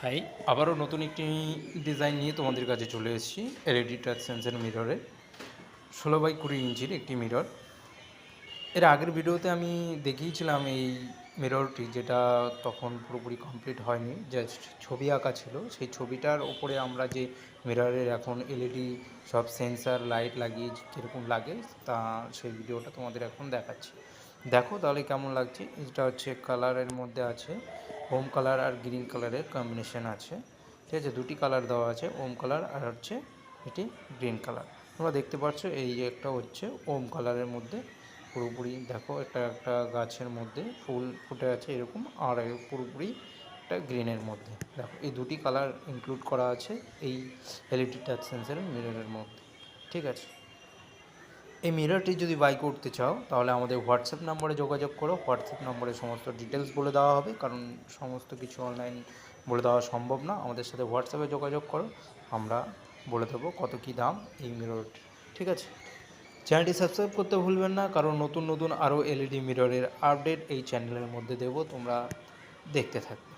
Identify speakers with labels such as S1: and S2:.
S1: High, আবারও নতুন একটি ডিজাইন নিয়ে তোমাদের কাছে চলে এসেছি। এলইডি টাচ সেন্সর মিররে 16x20 ইঞ্চির একটি মিরর। এর আগের ভিডিওতে আমি দেখিয়েছিলাম এই মিররটি, যেটা তখন পুরোপুরি কমপ্লিট হয়নি, জাস্ট ছবি আঁকা ছিল। সেই ছবিটার ওপরে আমরা যে মিররের এখন এলইডি সব সেন্সার লাইট লাগিয়ে কীরকম লাগে তা সেই ভিডিওটা তোমাদের এখন দেখাচ্ছি। দেখো তাহলে কেমন লাগছে। এটা হচ্ছে কালারের মধ্যে আছে হোম কালার আর গ্রিন কালারের কম্বিনেশন আছে, ঠিক আছে। দুটি কালার দেওয়া আছে, ওম কালার আর হচ্ছে এটি গ্রিন কালার। তোমরা দেখতে পাচ্ছ এই যে একটা হচ্ছে ওম কালারের মধ্যে পুরোপুরি, দেখো একটা একটা গাছের মধ্যে ফুল ফুটে আছে এরকম, আর পুরোপুরি একটা গ্রিনের মধ্যে। দেখো এই দুটি কালার ইনক্লুড করা আছে এই এলইডি টাচ সেন্সরের মিররের মধ্যে, ঠিক আছে। এই মিররটি যদি বাই করতে চাও তাহলে আমাদের হোয়াটসঅ্যাপ নম্বরে যোগাযোগ করো। হোয়াটসঅ্যাপ নম্বরে সমস্ত ডিটেলস বলে দেওয়া হবে, কারণ সমস্ত কিছু অনলাইন বলে দেওয়া সম্ভব না। আমাদের সাথে হোয়াটসঅ্যাপে যোগাযোগ করো, আমরা বলে দেবো কত কী দাম এই মিররটি, ঠিক আছে। চ্যানেলটি সাবস্ক্রাইব করতে ভুলবেন না, কারণ নতুন নতুন আরও এলইডি মিররের আপডেট এই চ্যানেলের মধ্যে দেবো, তোমরা দেখতে থাকবে।